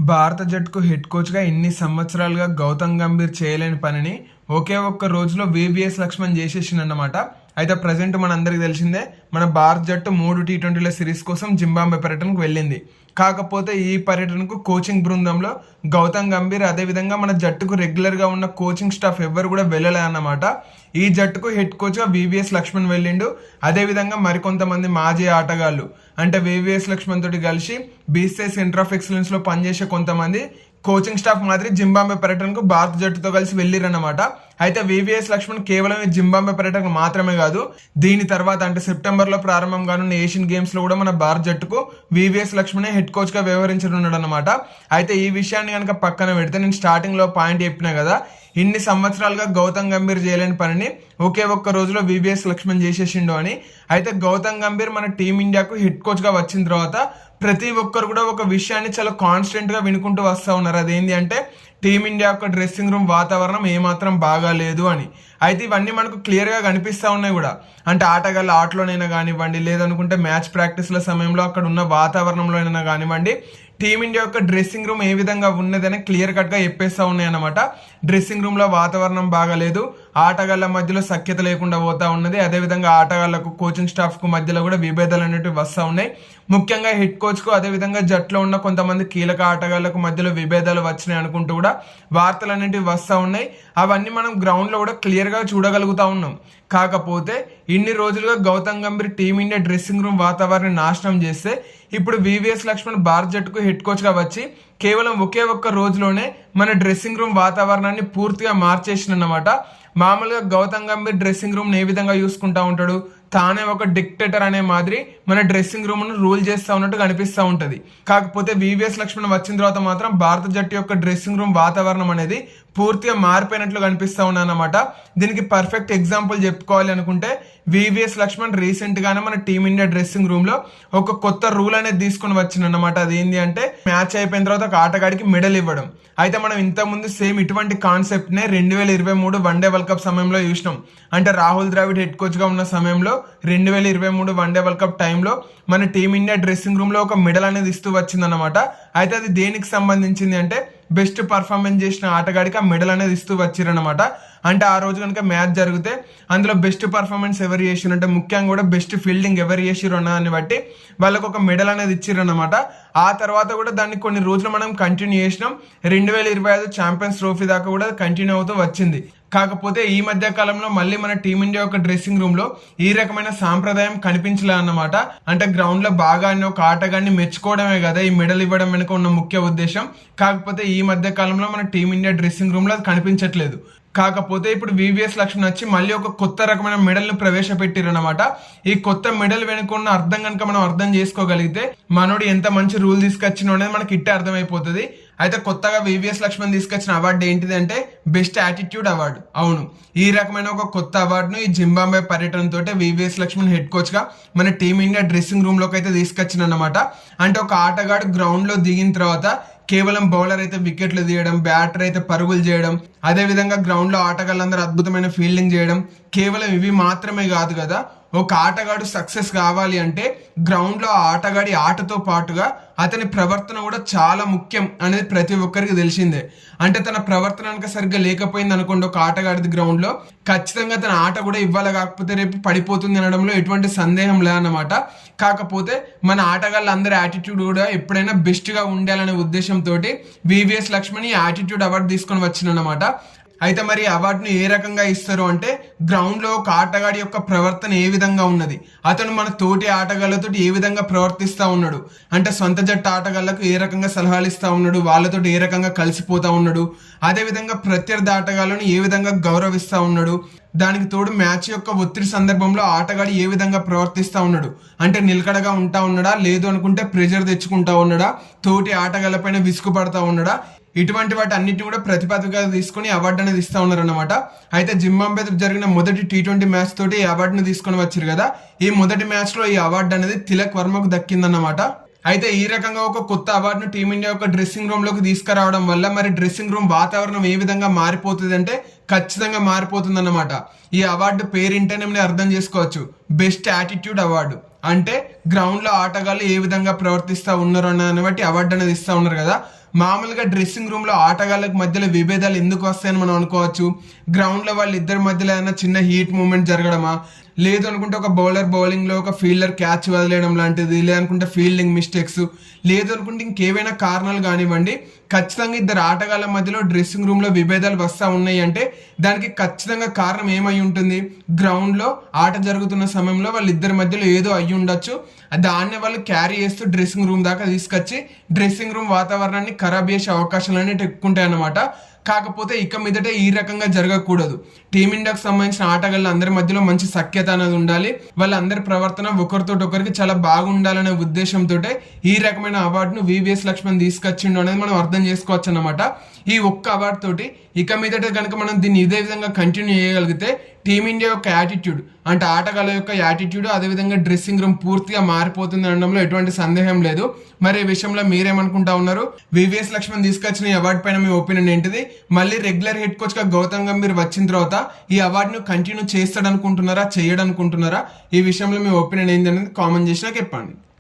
భారత జట్టుకు హెడ్ కోచ్గా ఇన్ని సంవత్సరాలుగా గౌతమ్ గంభీర్ చేయలేని పనిని ఒకే ఒక్క రోజులో వివిఎస్ లక్ష్మణ్ చేసేసిందన్నమాట. అయితే ప్రజెంట్ మనందరికీ తెలిసిందే, మన భారత జట్టు 3 టీ20ల సిరీస్ కోసం జింబాబ్వే పర్యటనకు వెళ్ళింది. కాకపోతే ఈ పర్యటనకు కోచింగ్ బృందంలో గౌతమ్ గంభీర్ అదేవిధంగా మన జట్టుకు రెగ్యులర్గా ఉన్న కోచింగ్ స్టాఫ్ ఎవ్వరు కూడా వెళ్ళలే అన్నమాట. ఈ జట్టుకు హెడ్ కోచ్గా వివిఎస్ లక్ష్మణ్ వెళ్ళిండు. అదేవిధంగా మరికొంతమంది మాజీ ఆటగాళ్ళు అంటే వివిఎస్ లక్ష్మణ్ తోటి కలిసి బీసీఐ సెంటర్ ఆఫ్ ఎక్సలెన్స్ లో పనిచేసే కొంతమంది కోచింగ్ స్టాఫ్ మాదిరి జింబాబ్వే పర్యటనకు భారత జట్టుతో కలిసి వెళ్ళిరన్నమాట. అయితే వివిఎస్ లక్ష్మణ్ కేవలం జింబాబ్వే పర్యటన మాత్రమే కాదు, దీని తర్వాత అంటే సెప్టెంబర్ లో ప్రారంభం కానున్న ఏషియన్ గేమ్స్ లో కూడా మన భారత జట్టుకు వివిఎస్ లక్ష్మణే హెడ్ కోచ్ గా వ్యవహరించనున్నాడు అనమాట. అయితే ఈ విషయాన్ని కనుక పక్కన పెడితే నేను స్టార్టింగ్ లో పాయింట్ చెప్పినా కదా, ఇన్ని సంవత్సరాలుగా గౌతమ్ గంభీర్ చేయలేని పనిని ఒకే ఒక్క రోజులో వివిఎస్ లక్ష్మణ్ చేసేసిండు అని. అయితే గౌతమ్ గంభీర్ మన టీమిండియాకు హెడ్ కోచ్ గా వచ్చిన తర్వాత ప్రతి ఒక్కరు కూడా ఒక విషయాన్ని చాలా కాన్స్టెంట్ గా వినుకుంటూ వస్తూ ఉన్నారు. అదేంటి అంటే టీమిండియా యొక్క డ్రెస్సింగ్ రూమ్ వాతావరణం ఏమాత్రం బాగాలేదు అని. అయితే ఇవన్నీ మనకు క్లియర్ గా కనిపిస్తూ ఉన్నాయి కూడా. అంటే ఆటగాళ్ళ ఆటలోనైనా కానివ్వండి, లేదనుకుంటే మ్యాచ్ ప్రాక్టీస్ల సమయంలో అక్కడ ఉన్న వాతావరణంలో అయినా కానివ్వండి, టీమిండియా యొక్క డ్రెస్సింగ్ రూమ్ ఏ విధంగా ఉన్నదని క్లియర్ కట్ గా చెప్పేస్తా ఉన్నాయన్నమాట. డ్రెస్సింగ్ రూమ్ లో వాతావరణం బాగాలేదు, ఆటగాళ్ల మధ్యలో సఖ్యత లేకుండా పోతా ఉన్నది. అదేవిధంగా ఆటగాళ్లకు కోచింగ్ స్టాఫ్ కు మధ్యలో కూడా విభేదాలు అనేవి వస్తూ ఉన్నాయి. ముఖ్యంగా హెడ్ కోచ్ కు అదేవిధంగా జట్లో ఉన్న కొంతమంది కీలక ఆటగాళ్లకు మధ్యలో విభేదాలు వచ్చినాయి అనుకుంటూ కూడా వార్తలు అనేటివి వస్తూ ఉన్నాయి. అవన్నీ మనం గ్రౌండ్ లో కూడా క్లియర్ గా చూడగలుగుతా ఉన్నాం. కాకపోతే ఇన్ని రోజులుగా Gautam Gambhir team India dressing room వాతావరణం నాశనం చేస్తే ఇప్పుడు వివిఎస్ లక్ష్మణ్ భారత జట్టుకు హెడ్ కోచ్ గా వచ్చి కేవలం ఒకే ఒక్క రోజులోనే మన డ్రెస్సింగ్ రూమ్ వాతావరణాన్ని పూర్తిగా మార్చేసినన్నమాట. మామూలుగా గౌతమ్ గంభీర్ డ్రెస్సింగ్ రూమ్ ఏ విధంగా చూసుకుంటా ఉంటాడు, తానే ఒక డిక్టేటర్ అనే మాదిరి మన డ్రెస్సింగ్ రూమ్ ను రూల్ చేస్తా ఉన్నట్టు కనిపిస్తూ ఉంటది. కాకపోతే వివిఎస్ లక్ష్మణ్ వచ్చిన తర్వాత మాత్రం భారత జట్టు యొక్క డ్రెస్సింగ్ రూమ్ వాతావరణం అనేది పూర్తిగా మారిపోయినట్లు కనిపిస్తా ఉన్నానమాట. దీనికి పర్ఫెక్ట్ ఎగ్జాంపుల్ చెప్పుకోవాలి అనుకుంటే వివిఎస్ లక్ష్మణ్ రీసెంట్ గానే మన టీమిండియా డ్రెస్సింగ్ రూమ్ లో ఒక కొత్త రూల్ అనేది తీసుకుని వచ్చిందన్నమాట. అదేంటి అంటే మ్యాచ్ అయిపోయిన తర్వాత ఒక ఆటగాడికి మెడల్ ఇవ్వడం. అయితే మనం ఇంతకుముందు సేమ్ ఇటువంటి కాన్సెప్ట్ నే 2023 వన్డే వరల్డ్ కప్ సమయంలో చూసినాం. అంటే రాహుల్ ద్రావిడ్ హెడ్ కోచ్ గా ఉన్న సమయంలో 2023 వన్డే వరల్డ్ కప్ టైంలో మన టీమిండియా డ్రెస్సింగ్ రూమ్ లో ఒక మెడల్ అనేది ఇస్తూ వచ్చిందన్నమాట. అయితే అది దేనికి సంబంధించింది అంటే బెస్ట్ పర్ఫార్మెన్స్ చేసిన ఆటగాడికి ఆ మెడల్ అనేది ఇస్తూ వచ్చిరన్నమాట. అంటే ఆ రోజు కనుక మ్యాచ్ జరిగితే అందులో బెస్ట్ పర్ఫార్మెన్స్ ఎవరు చేసిరంటే ముఖ్యంగా కూడా బెస్ట్ ఫీల్డింగ్ ఎవరు చేసిరు అన్నదాన్ని బట్టి వాళ్ళకు ఒక మెడల్ అనేది ఇచ్చిరన్నమాట. ఆ తర్వాత కూడా దాన్ని కొన్ని రోజులు మనం కంటిన్యూ చేసినాం. 2025 ఛాంపియన్స్ ట్రోఫీ దాకా కూడా కంటిన్యూ అవుతూ వచ్చింది. కాకపోతే ఈ మధ్య కాలంలో మళ్ళీ మన టీమిండియా యొక్క డ్రెస్సింగ్ రూమ్ లో ఈ రకమైన సాంప్రదాయం కనిపించలే అన్నమాట. అంటే గ్రౌండ్ లో బాగా ఒక ఆటగాన్ని మెచ్చుకోవడమే కదా ఈ మెడల్ ఇవ్వడం వెనుక ఉన్న ముఖ్య ఉద్దేశం. కాకపోతే ఈ మధ్య కాలంలో మన టీమిండియా డ్రెస్సింగ్ రూమ్ లో అది కనిపించట్లేదు. కాకపోతే ఇప్పుడు వివిఎస్ లక్ష్మణ్ వచ్చి మళ్ళీ ఒక కొత్త రకమైన మెడల్ ను ప్రవేశపెట్టిరన్నమాట. ఈ కొత్త మెడల్ వెనుకున్న అర్థం కనుక మనం అర్థం చేసుకోగలిగితే మనోడు ఎంత మంచి రూల్ తీసుకొచ్చినో అనేది మనకి ఇట్టే అర్థమైపోతుంది. అయితే కొత్తగా వివిఎస్ లక్ష్మణ్ తీసుకొచ్చిన అవార్డు ఏంటిది అంటే బెస్ట్ యాటిట్యూడ్ అవార్డు. అవును, ఈ రకమైన ఒక కొత్త అవార్డును ఈ జింబాబ్వే పర్యటనతో వివిఎస్ లక్ష్మణ్ హెడ్ కోచ్ గా మన టీమిండియా డ్రెస్సింగ్ రూమ్ లోకి అయితే తీసుకొచ్చినన్నమాట. అంటే ఒక ఆటగాడు గ్రౌండ్ లో దిగిన తర్వాత కేవలం బౌలర్ అయితే వికెట్లు తీయడం, బ్యాటర్ అయితే పరుగులు చేయడం, అదే విధంగా గ్రౌండ్ లో ఆటగాళ్ళందరూ అద్భుతమైన ఫీల్డింగ్ చేయడం, కేవలం ఇవి మాత్రమే కాదు కదా, ఒక ఆటగాడు సక్సెస్ కావాలి అంటే గ్రౌండ్ లో ఆటగాడి ఆటతో పాటుగా అతని ప్రవర్తన కూడా చాలా ముఖ్యం అనేది ప్రతి ఒక్కరికి తెలిసిందే. అంటే తన ప్రవర్తన కనుక సరిగ్గా లేకపోయింది అనుకోండి ఒక ఆటగాడిది గ్రౌండ్ లో, ఖచ్చితంగా తన ఆట కూడా ఇవ్వాలి, కాకపోతే రేపు పడిపోతుంది అనడంలో ఎటువంటి సందేహం లేదన్నమాట. కాకపోతే మన ఆటగాళ్ళందరి యాటిట్యూడ్ కూడా ఎప్పుడైనా బెస్ట్ గా ఉండాలనే ఉద్దేశంతో వివిఎస్ లక్ష్మణ్ ఈ యాటిట్యూడ్ అవార్డు తీసుకొని వచ్చిందన్నమాట. అయితే మరి అవార్డును ఏ రకంగా ఇస్తారు అంటే గ్రౌండ్ లో ఒక ఆటగాడి యొక్క ప్రవర్తన ఏ విధంగా ఉన్నది, అతను మన తోటి ఆటగాళ్లతో ఏ విధంగా ప్రవర్తిస్తా ఉన్నాడు, అంటే సొంత జట్టు ఆటగాళ్లకు ఏ రకంగా సలహాలు ఇస్తా ఉన్నాడు, వాళ్ళతో ఏ రకంగా కలిసిపోతా ఉన్నాడు, అదే విధంగా ప్రత్యర్థి ఆటగాళ్లను ఏ విధంగా గౌరవిస్తా ఉన్నాడు, దానికి తోడు మ్యాచ్ యొక్క ఒత్తిడి సందర్భంలో ఆటగాడు ఏ విధంగా ప్రవర్తిస్తా ఉన్నాడు, అంటే నిలకడగా ఉంటా ఉన్నాడా, లేదు అనుకుంటే ప్రెజర్ తెచ్చుకుంటా ఉన్నాడా, తోటి ఆటగాళ్లపైన విసుగుపడతా ఉన్నాడా, ఇటువంటి వాటి అన్నిటిని కూడా ప్రతిపాదికగా తీసుకుని అవార్డు అనేది ఇస్తా ఉన్నారు అనమాట. అయితే జింబాబ్వే జరిగిన మొదటి టీ20 మ్యాచ్ తోటి ఈ అవార్డును తీసుకొని వచ్చారు కదా, ఈ మొదటి మ్యాచ్ లో ఈ అవార్డు అనేది తిలక్ వర్మకు దక్కిందన్నమాట. అయితే ఈ రకంగా ఒక కొత్త అవార్డును టీమిండియా యొక్క డ్రెస్సింగ్ రూమ్ లోకి తీసుకురావడం వల్ల మరి డ్రెస్సింగ్ రూమ్ వాతావరణం ఏ విధంగా మారిపోతుంది అంటే ఖచ్చితంగా మారిపోతుంది అన్నమాట. ఈ అవార్డు పేరింటేనే మీరు అర్థం చేసుకోవచ్చు, బెస్ట్ యాటిట్యూడ్ అవార్డు. అంటే గ్రౌండ్ లో ఆటగాళ్ళు ఏ విధంగా ప్రవర్తిస్తా ఉన్నారు అన్నదాన్ని బట్టి అవార్డు అనేది ఇస్తా ఉన్నారు కదా. మామూలుగా డ్రెస్సింగ్ రూమ్ లో ఆటగాళ్ళకి మధ్యలో విభేదాలు ఎందుకు వస్తాయని మనం అనుకోవచ్చు. గ్రౌండ్ లో వాళ్ళ ఇద్దరి మధ్యలో ఏదైనా చిన్న హీట్ మూమెంట్ జరగడమా, లేదు అనుకుంటే ఒక బౌలర్ బౌలింగ్ లో ఒక ఫీల్డర్ క్యాచ్ వదిలేయడం లాంటిది, లేదనుకుంటే ఫీల్డింగ్ మిస్టేక్స్, లేదు అనుకుంటే ఇంకేవైనా కారణాలు కానివ్వండి, ఖచ్చితంగా ఇద్దరు ఆటగాళ్ళ మధ్యలో డ్రెస్సింగ్ రూమ్ లో విభేదాలు వస్తా ఉన్నాయి అంటే దానికి ఖచ్చితంగా కారణం ఏమై ఉంటుంది. గ్రౌండ్ లో ఆట జరుగుతున్న సమయంలో వాళ్ళిద్దరి మధ్యలో ఏదో అయ్యి ఉండొచ్చు. దాన్ని వాళ్ళు క్యారీ చేస్తూ డ్రెస్సింగ్ రూమ్ దాకా తీసుకొచ్చి డ్రెస్సింగ్ రూమ్ వాతావరణాన్ని ఖరాబ్ చేసే అవకాశాలు అనేవి ఎక్కువ ఉంటాయి అన్నమాట. కాకపోతే ఇక మీదట ఈ రకంగా జరగకూడదు. టీమిండియాకు సంబంధించిన ఆటగాళ్ళ అందరి మధ్యలో మంచి సఖ్యత అనేది ఉండాలి. వాళ్ళందరి ప్రవర్తన ఒకరితో ఒకరికి చాలా బాగుండాలనే ఉద్దేశంతో ఈ రకమైన అవార్డును వివిఎస్ లక్ష్మణ్ తీసుకొచ్చిండు అనేది మనం అర్థం చేసుకోవచ్చు అన్నమాట. ఈ ఒక్క అవార్డు తోటి ఇక మీదట కనుక మనం దీన్ని ఇదే విధంగా కంటిన్యూ చేయగలిగితే టీమిండియా యొక్క యాటిట్యూడ్ అంటే ఆటగాళ్ళ యొక్క యాటిట్యూడ్, అదేవిధంగా డ్రెస్సింగ్ రూమ్ పూర్తిగా మారిపోతుంది అనడంలో ఎటువంటి సందేహం లేదు. మరి ఈ విషయంలో మీరేమనుకుంటా ఉన్నారు? వివిఎస్ లక్ష్మణ్ తీసుకొచ్చిన ఈ అవార్డు పైన మీ ఒపీనియన్ ఏంటిది? మళ్ళీ రెగ్యులర్ హెడ్ కోచ్ గా గౌతమ్ గంభీర్ వచ్చిన తర్వాత ఈ అవార్డును కంటిన్యూ చేస్తాడనుకుంటున్నారా, చేయడనుకుంటున్నారా? ఈ విషయంలో మీ ఒపీనియన్ ఏంటి అనేది కామెంట్ చేసి నాకు చెప్పండి.